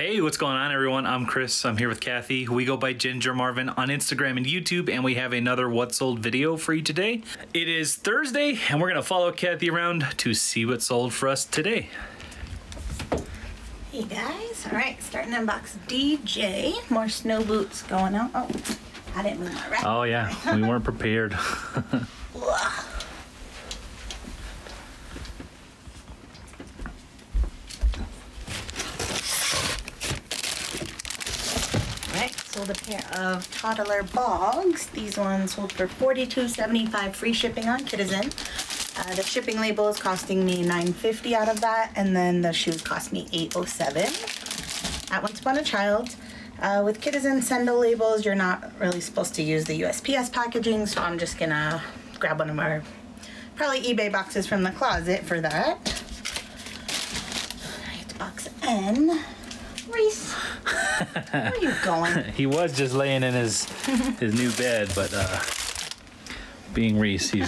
Hey, what's going on, everyone? I'm Chris. I'm here with Kathy. We go by Ginger Marvin on Instagram and YouTube, and we have another What Sold video for you today. It is Thursday, and we're going to follow Kathy around to see what sold for us today. Hey guys, all right, starting to unbox DJ. More snow boots going out. Oh, I didn't move my rack. Oh yeah, we weren't prepared. Sold a pair of toddler bogs. These ones sold for $42.75, free shipping on Citizen. The shipping label is costing me $9.50 out of that, and then the shoes cost me $8.07 at Once Upon a Child. With Citizen sendal labels, you're not really supposed to use the USPS packaging, so I'm just gonna grab one of our probably eBay boxes from the closet for that. All right, box N. Reese, where are you going? He was just laying in his new bed, but being Reese, he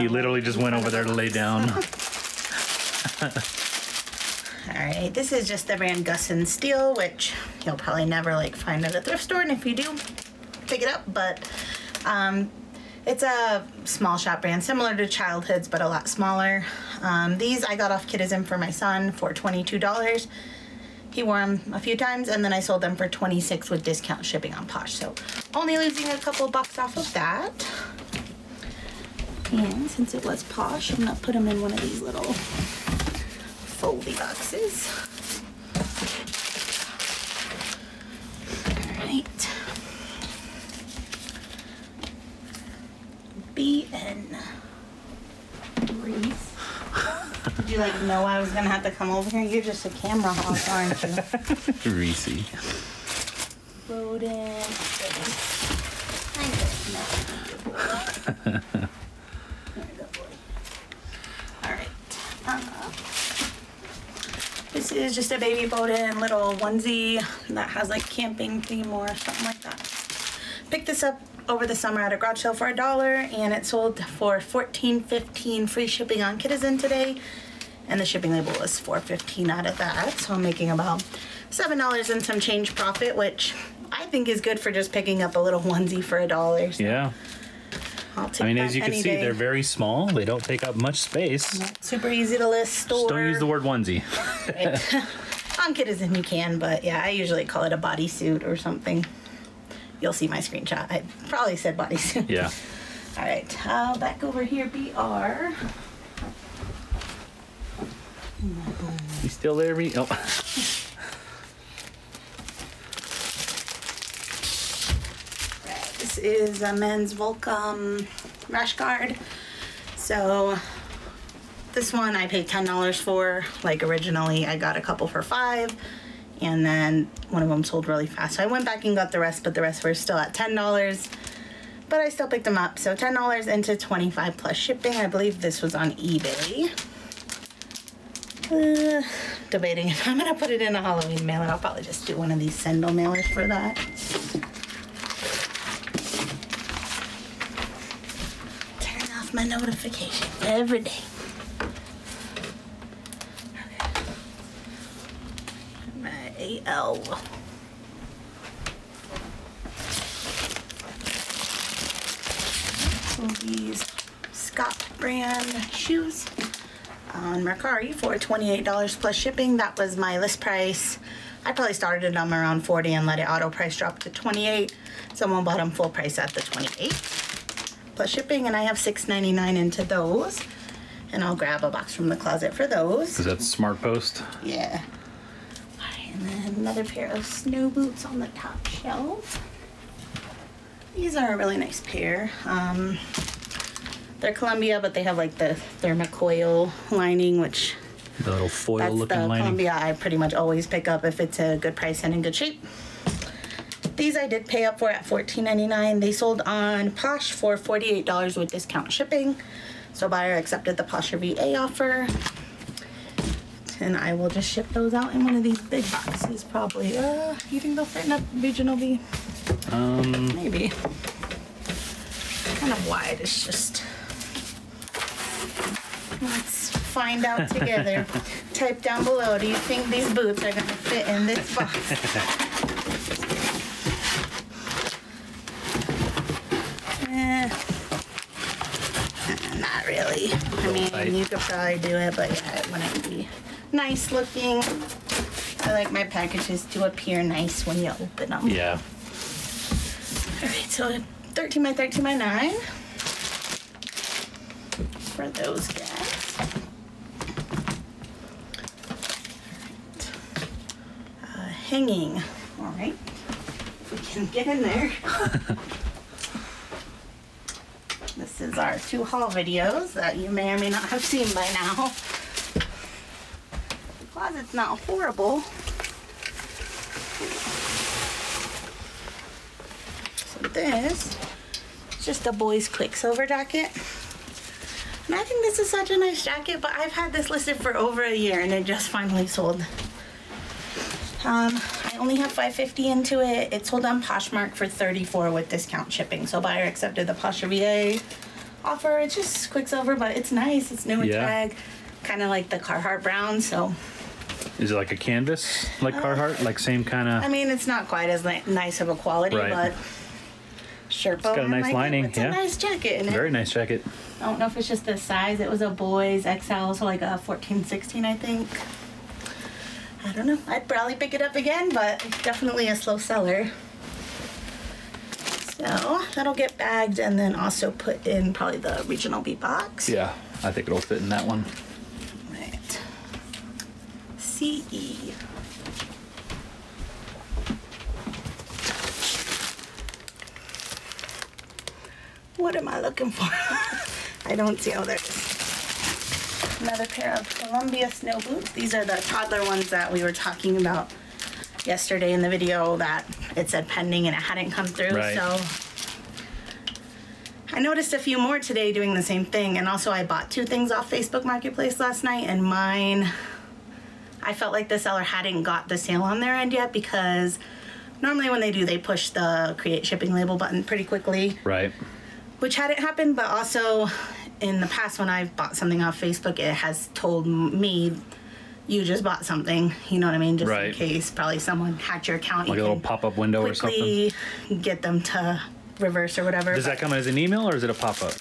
literally just went over there to lay down. Alright, this is just the brand Gus and Steel, which you'll probably never find at a thrift store, and if you do, pick it up, but it's a small shop brand, similar to Childhood's, but a lot smaller. These I got off Citizen for my son for $22. He wore them a few times, and then I sold them for $26 with discount shipping on Posh. So only losing a couple bucks off of that. And since it was Posh, I'm gonna put them in one of these little foldy boxes. All right. BN. Reese. Did you know I was gonna have to come over here? You're just a camera hog, aren't you? Reese. Rodent. Alright. This is just a baby Bowden little onesie that has camping theme or something like that. Picked this up over the summer at a garage sale for $1, and it sold for $14.15 free shipping on Citizen today, and the shipping label was $4.15 out of that, so I'm making about $7 and some change profit, which I think is good for just picking up a little onesie for $1. So yeah, I'll take I mean, that as you can see, day. they're very small. They don't take up much space. Super easy to list, store. Just don't use the word onesie. Right. On Citizen you can, but yeah, I usually call it a bodysuit or something. You'll see my screenshot. I probably said bodysuit. Yeah. All right, back over here, BR. You still there, Reese? Oh. This is a men's Volcom rash guard. So this one I paid $10 for. Originally I got a couple for $5, and then one of them sold really fast. So I went back and got the rest, but the rest were still at $10. But I still picked them up. So $10 into $25 plus shipping. I believe this was on eBay. Debating if I'm gonna put it in a Halloween mailer. I'll probably just do one of these sendal mailers for that. Turn off my notifications every day. Okay. My AL. So these Scott brand shoes on Mercari for $28 plus shipping. That was my list price. I probably started them around $40 and let it auto price drop to $28. Someone bought them full price at the $28 plus shipping, and I have $6.99 into those. And I'll grab a box from the closet for those. Is that Smart Post? Yeah. All right, and then another pair of snow boots on the top shelf. These are a really nice pair. They're Columbia, but they have the thermocoil lining, which The little foil looking that's the lining. Columbia I pretty much always pick up if it's a good price and in good shape. These I did pay up for at $14.99. They sold on Posh for $48 with discount shipping. So buyer accepted the Posh VA offer. And I will just ship those out in one of these big boxes probably. You think they'll fit in a regional V? Maybe. Kind of wide, it's just... Let's find out together. type down below, do you think these boots are gonna fit in this box? Not really. I mean, you could probably do it, but yeah, it wouldn't be nice looking. I like my packages to appear nice when you open them. Yeah. All right, so 13 by 13 by 9 for those guys. All right. Hanging. All right, if we can get in there. This is our 2 haul videos that you may or may not have seen by now. The closet's not horrible. So this is just a boys Quicksilver jacket. And I think this is such a nice jacket, but I've had this listed for over a year and it just finally sold. I only have $5.50 into it. It sold on Poshmark for $34 with discount shipping. So buyer accepted the Posh VA offer. It's just Quicksilver, but it's nice. It's new in tag, kind of like the Carhartt brown. So is it like a canvas, like Carhartt, like same kind of? I mean, it's not quite as nice of a quality, but Sherpa. It's got a nice lining. It's a nice jacket. And very nice jacket. I don't know if it's just the size. It was a boys XL, so like a 14, 16, I think. I don't know. I'd probably pick it up again, but it's definitely a slow seller. So that'll get bagged and then also put in probably the regional B box. Yeah, I think it'll fit in that one. Right. CE. What am I looking for? I don't see. Oh, there it is. Another pair of Columbia snow boots. These are the toddler ones that we were talking about yesterday in the video that it said pending and it hadn't come through. Right. So I noticed a few more today doing the same thing. And also I bought 2 things off Facebook Marketplace last night, and mine, I felt like the seller hadn't got the sale on their end yet, because normally when they do, they push the create shipping label button pretty quickly. Right. Which hadn't happened, but also in the past when I've bought something off Facebook, it has told me you just bought something, you know what I mean? Just in case probably someone hacked your account. Like a little pop-up window or something? Quickly get them to reverse or whatever. Does that come as an email or is it a pop-up?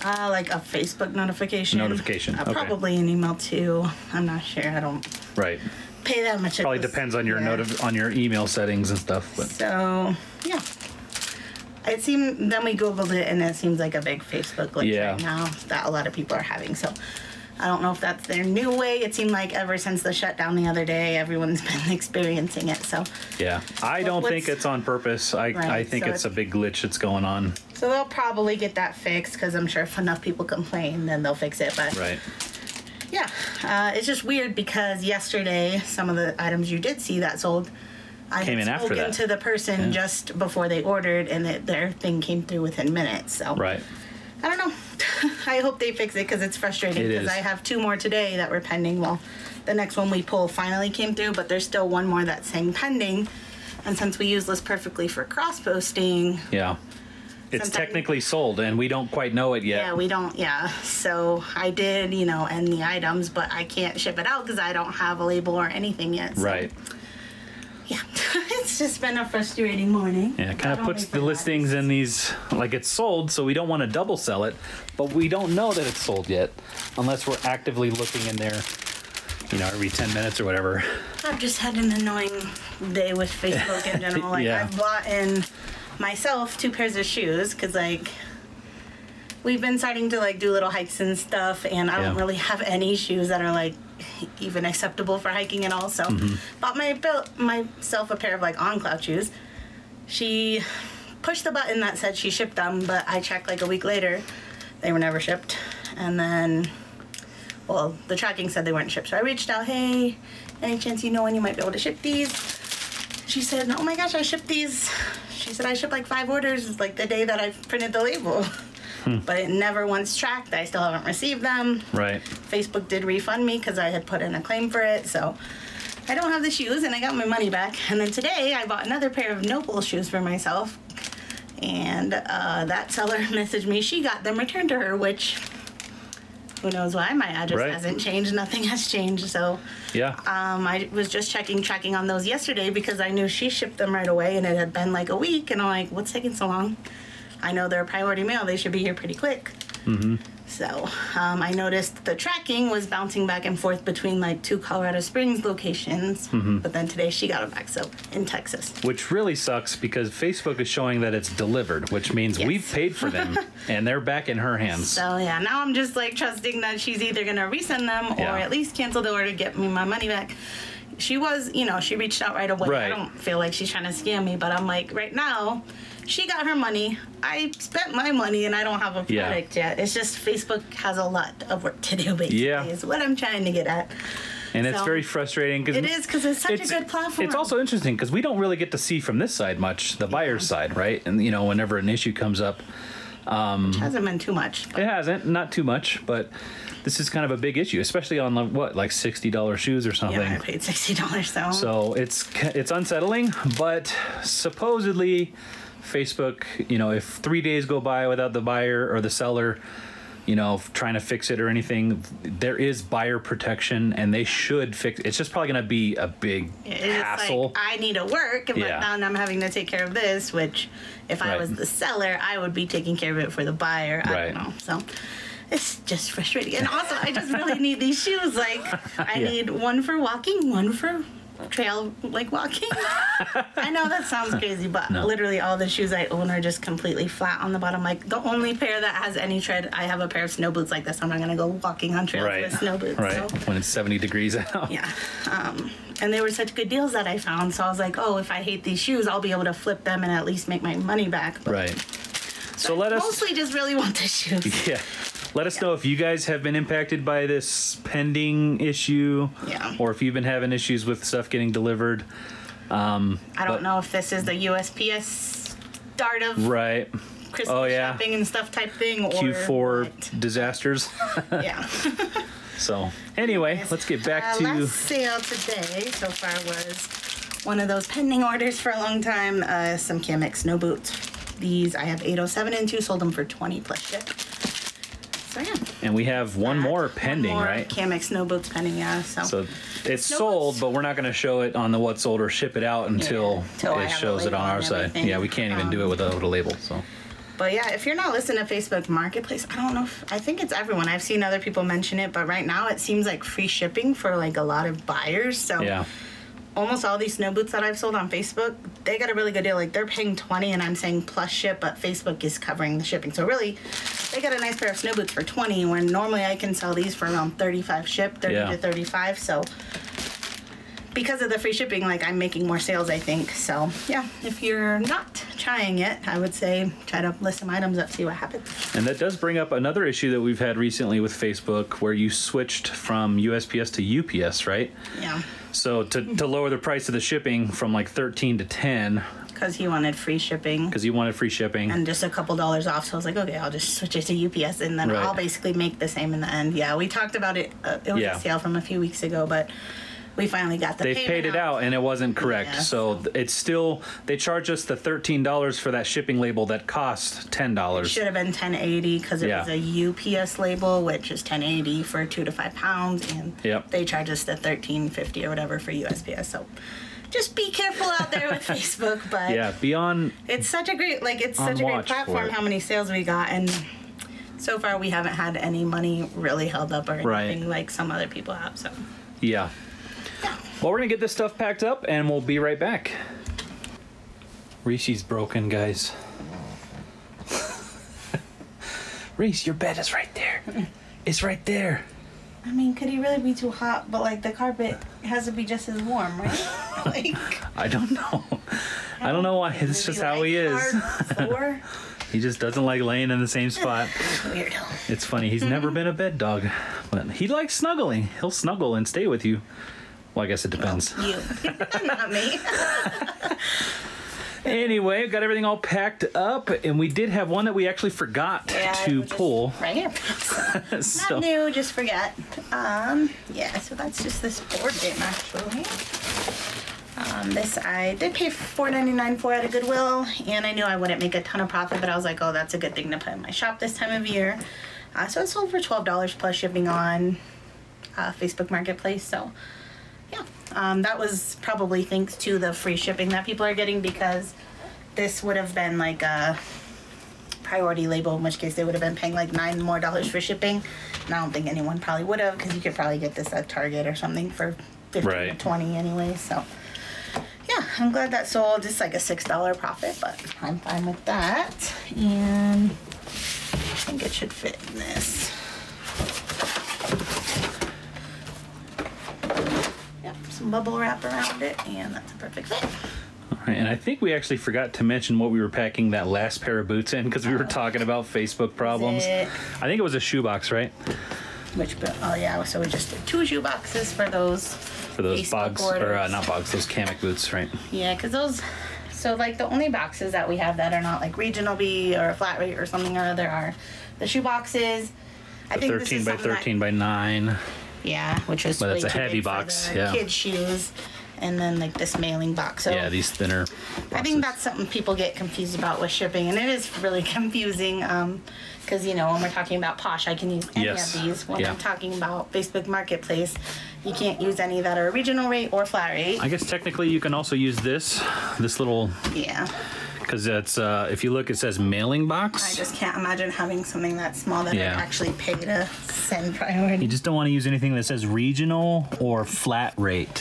Like a Facebook notification. Notification, okay. Probably an email too. I'm not sure. I don't pay that much. Probably depends on your on your email settings and stuff. But. So, yeah. It seemed, then we Googled it, and it seems like a big Facebook glitch right now that a lot of people are having. So I don't know if that's their new way. It seemed like ever since the shutdown the other day, everyone's been experiencing it. So yeah, I don't think it's on purpose. I think it's a big glitch that's going on. So they'll probably get that fixed, because I'm sure if enough people complain, then they'll fix it. But yeah, it's just weird because yesterday some of the items you did see that sold, I came in after that. spoken to the person just before they ordered, and their thing came through within minutes. So I don't know. I hope they fix it, because it's frustrating. Because I have 2 more today that were pending. Well, the next one we pull finally came through, but there's still 1 more that's saying pending. And since we use this perfectly for cross posting, it's technically sold, and we don't quite know it yet. Yeah, we don't. Yeah, so I did, end the items, but I can't ship it out because I don't have a label or anything yet. So. Yeah, it's just been a frustrating morning. Yeah, it kind of puts the listings in these, like it's sold, so we don't want to double sell it, but we don't know that it's sold yet unless we're actively looking in there, every 10 minutes or whatever. I've just had an annoying day with Facebook in general. I've bought in myself 2 pairs of shoes, because we've been starting to do little hikes and stuff, and I don't really have any shoes that are even acceptable for hiking at all. So bought myself a pair of on cloud shoes. She pushed the button that said she shipped them, but I checked a week later, they were never shipped. And then, well, the tracking said they weren't shipped. So I reached out, hey, any chance you know when you might be able to ship these? She said, oh my gosh, I shipped these. She said I shipped 5 orders the day that I printed the label. But it never once tracked. I still haven't received them. Facebook did refund me because I had put in a claim for it. So I don't have the shoes, and I got my money back. And then today I bought another pair of Noble shoes for myself. And that seller messaged me. She got them returned to her, which who knows why my address Right. hasn't changed. Nothing has changed. So Yeah. I was just tracking on those yesterday because I knew she shipped them right away and it had been like a week. And I'm like, what's taking so long? I know they're priority mail. They should be here pretty quick. Mm-hmm. So I noticed the tracking was bouncing back and forth between like 2 Colorado Springs locations. Mm-hmm. But then today she got them back. So in Texas. Which really sucks because Facebook is showing that it's delivered, which means Yes. we've paid for them and they're back in her hands. So yeah, now I'm just like trusting that she's either going to resend them or Yeah. at least cancel the order, get me my money back. She was, she reached out right away. Right. I don't feel like she's trying to scam me, but I'm like, right now, she got her money. I spent my money and I don't have a product yet. It's just Facebook has a lot of work to do, basically, Yeah. is what I'm trying to get at. And it's So, very frustrating because It is because it's such a good platform. It's also interesting because we don't really get to see from this side much, the buyer's side, right? And whenever an issue comes up, Which hasn't been too much. it hasn't, not too much, but this is kind of a big issue, especially on like $60 shoes or something. Yeah, I paid $60 so. So it's unsettling, but supposedly Facebook, if 3 days go by without the buyer or the seller, trying to fix it or anything, there is buyer protection and they should fix it. It's just probably going to be a big hassle. Like, I need to work, but Yeah. now I'm having to take care of this, which if I Right. was the seller, I would be taking care of it for the buyer. I Right. don't know. So it's just frustrating. And also, I just really need these shoes. Like, I Yeah. need one for walking, one for trail, like walking. I know that sounds crazy, but No. literally all the shoes I own are just completely flat on the bottom. Like, the only pair that has any tread, I have a pair of snow boots like this. I'm not going to go walking on trails Right. with snow boots. Right. So. When it's 70 degrees out. Yeah. And they were such good deals that I found. So I was like, oh, if I hate these shoes, I'll be able to flip them and at least make my money back. But Right. So let us mostly just really want the shoes. Yeah. Let us know if you guys have been impacted by this pending issue. Yeah. Or if you've been having issues with stuff getting delivered. I don't know if this is the USPS start of Right. Christmas Oh, yeah. shopping and stuff type thing. Or Q4 what. disasters. Yeah. So anyway, let's get back to Last sale today so far was one of those pending orders for a long time. Some Kamex snow boots. These I have 807 into, sold them for 20 plus ship. So yeah. and we have one more pending, One more right? Kamex snow boots pending, yeah. So it's Snow sold, boots. but we're not going to show it on the What Sold or ship it out until till I it have a shows it label on our and side. everything. Yeah, we can't even do it without a label. So But yeah, if you're not listening to Facebook Marketplace, I don't know I think it's everyone. I've seen other people mention it, but right now it seems like free shipping for like a lot of buyers. So yeah, almost all these snow boots that I've sold on Facebook, they got a really good deal. Like they're paying 20 and I'm saying plus ship, but Facebook is covering the shipping. So really, they got a nice pair of snow boots for 20 when normally I can sell these for around 35 ship, 30 Yeah. to 35. So because of the free shipping, like I'm making more sales, I think. So yeah, if you're not trying it, I would say try to list some items up, see what happens. and that does bring up another issue that we've had recently with Facebook, where you switched from USPS to UPS, right? Yeah, So to lower the price of the shipping from like 13 to 10, because he wanted free shipping. because you wanted free shipping. And just a couple dollars off, so I was like, okay, I'll just switch it to UPS, and then Right. I'll basically make the same in the end. Yeah, we talked about it. It was Yeah. a sale from a few weeks ago, but we finally got the They payment paid it out and it wasn't correct. Yeah. So it's still, they charge us the $13 for that shipping label that cost $10. Should have been 1080 because it Yeah. was a UPS label, which is 1080 for 2 to 5 pounds, and Yep. they charge us the 13.50 or whatever for USPS. So just be careful out there with Facebook. But Yeah, beyond, it's such a great, it's On such a great watch for platform. it. How many sales we got, and so far we haven't had any money really held up or anything Right. like some other people have. So. yeah. Well, we're going to get this stuff packed up and we'll be right back. Reese's broken, guys. Reese, your bed is right there. It's right there. I mean, could he really be too hot? But like the carpet has to be just as warm, right? Like I don't know. I don't know why. It's just how he is. Floor? He just doesn't like laying in the same spot. Weirdo. It's funny. He's never been a bed dog, but he likes snuggling. He'll snuggle and stay with you. Well, I guess it depends. You, not me. Anyway, got everything all packed up, and we did have one that we actually forgot to pull. Right here. So, So- not new, just forget. Yeah, so that's just this board game actually. This I did pay $4.99 for at a Goodwill, and I knew I wouldn't make a ton of profit, but I was like, oh, that's a good thing to put in my shop this time of year. So it sold for $12 plus shipping on Facebook Marketplace. So yeah, that was probably thanks to the free shipping that people are getting, because this would have been like a priority label, in which case they would have been paying like $9 more for shipping. And I don't think anyone probably would have, because you could probably get this at Target or something for 15 or 20 anyway. So yeah, I'm glad that sold. It's like a $6 profit, but I'm fine with that. And I think it should fit in this. Yep, some bubble wrap around it, and that's a perfect fit. All right, and I think we actually forgot to mention what we were packing that last pair of boots in, because we were talking about Facebook problems. I think it was a shoebox, right? Oh yeah, so we just did 2 shoe boxes for those. For those bogs, or not bogs, those Kamek boots, right? Yeah, because those, so like the only boxes that we have that are not like regional B or a flat rate or something or other are the shoe boxes. I think 13 by 13 by 9. Yeah, which is but way it's a too heavy big box. for the kids' shoes, and then like this mailing box. So yeah, these thinner boxes. I think that's something people get confused about with shipping, and it is really confusing. Because you know, when we're talking about Posh, I can use any of these. When I'm talking about Facebook Marketplace, you can't use any that are regional rate or flat rate. I guess technically you can also use this little. Yeah. Because it's if you look, it says mailing box. I just can't imagine having something that small that I actually pay to send priority. You just don't want to use anything that says regional or flat rate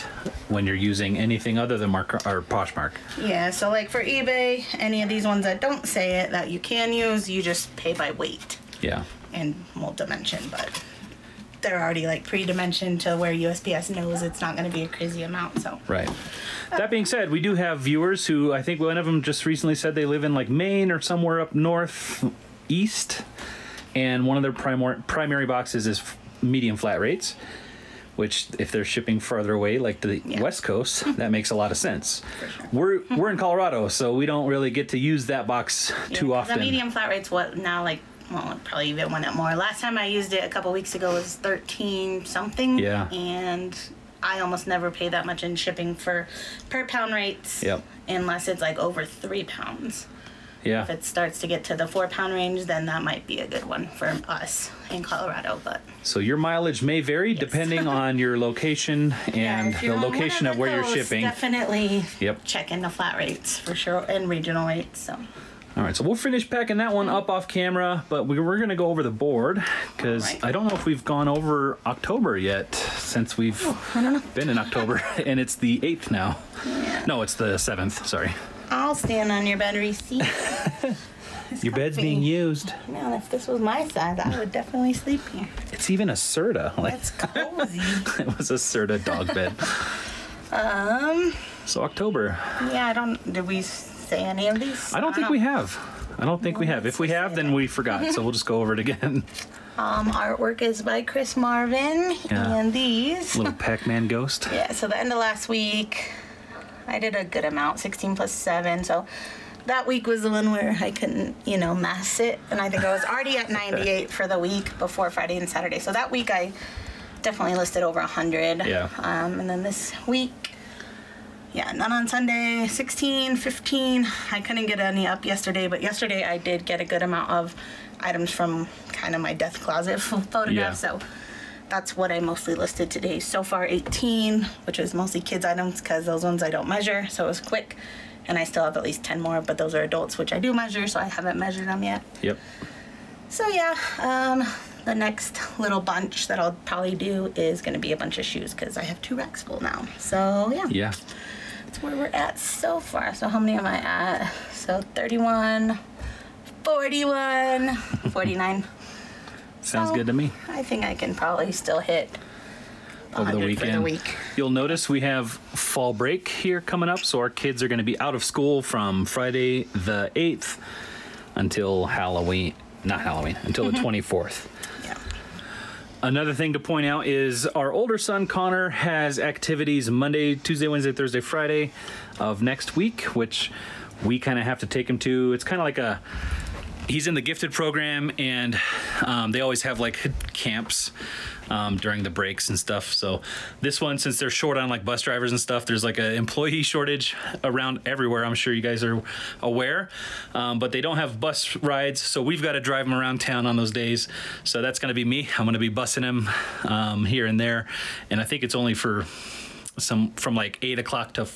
when you're using anything other than Poshmark. Yeah, so like for eBay, any of these ones that don't say it that you can use, you just pay by weight. Yeah. And dimension, but they're already like pre-dimensioned to where USPS knows it's not going to be a crazy amount. So right. That being said, we do have viewers who, I think one of them just recently said they live in like Maine or somewhere up north east, and one of their primary boxes is medium flat rates, which if they're shipping farther away like the West Coast, that makes a lot of sense. Sure. We're in Colorado, so we don't really get to use that box too often. The medium flat rate's what now, like, well, it probably even went up more. Last time I used it a couple weeks ago was 13 something. Yeah. And I almost never pay that much in shipping for per pound rates. Yep. Unless it's like over 3 pounds. Yeah. If it starts to get to the 4 pound range, then that might be a good one for us in Colorado. But so your mileage may vary depending on your location and the location of where you're shipping. Definitely check into flat rates for sure and regional rates. So. All right, so we'll finish packing that one up off camera, but we're going to go over the board because I don't know if we've gone over October yet since we've been in October, and it's the 8th now. Yeah. No, it's the 7th, sorry. I'll stand on your bed receipt. Your bed's being used. Man, if this was my size, I would definitely sleep here. It's even a Serta. That's cozy. It was a Serta dog bed. So October. Yeah, did we say any of these? I don't think we have. I don't think we have. If we have, then we forgot, so we'll just go over it again. Artwork is by Marvin, and these. Little Pac-Man ghost. Yeah, so the end of last week, I did a good amount, 16 plus 7, so that week was the one where I couldn't, mass it, and I think I was already at 98 for the week before Friday and Saturday, so that week I definitely listed over 100. Yeah. And then this week, none on Sunday, 16, 15. I couldn't get any up yesterday, but yesterday I did get a good amount of items from kind of my death closet photographs, so that's what I mostly listed today. So far 18, which is mostly kids items because those ones I don't measure, so it was quick. And I still have at least 10 more, but those are adults, which I do measure, so I haven't measured them yet. Yep. So the next little bunch that I'll probably do is going to be a bunch of shoes because I have 2 racks full now. So yeah. That's where we're at so far. So how many am I at? So 31, 41, 49. Sounds good to me. I think I can probably still hit over the weekend. For the week. You'll notice we have fall break here coming up, so our kids are going to be out of school from Friday the 8th until until the 24th. Another thing to point out is our older son, Connor, has activities Monday, Tuesday, Wednesday, Thursday, Friday of next week, which we kind of have to take him to. It's kind of like he's in the gifted program, and they always have like camps during the breaks and stuff. So this one, since they're short on like bus drivers and stuff, there's like an employee shortage around everywhere. I'm sure you guys are aware, but they don't have bus rides, so we've got to drive them around town on those days. So that's going to be me. I'm going to be bussing them here and there, and I think it's only for from like 8 o'clock to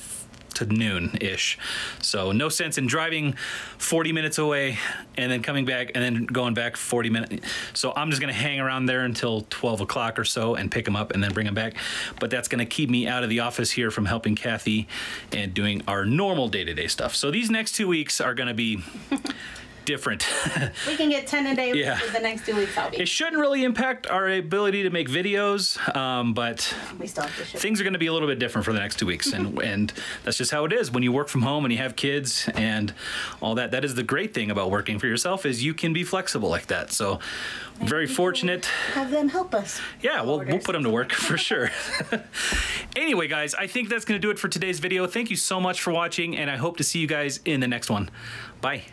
noon-ish. So no sense in driving 40 minutes away and then coming back and then going back 40 minutes. So I'm just gonna hang around there until 12 o'clock or so and pick them up and then bring them back. But that's gonna keep me out of the office here from helping Kathy and doing our normal day-to-day stuff. So these next 2 weeks are gonna be different. We can get 10 a day for the next 2 weeks. It shouldn't really impact our ability to make videos, but we still have to ship. Things are going to be a little bit different for the next 2 weeks, and that's just how it is when you work from home and you have kids and all that. That is the great thing about working for yourself, is you can be flexible like that. So very fortunate. Have them help us. Yeah, we'll put them to work for sure. Anyway, guys, I think that's going to do it for today's video. Thank you so much for watching, and I hope to see you guys in the next one. Bye.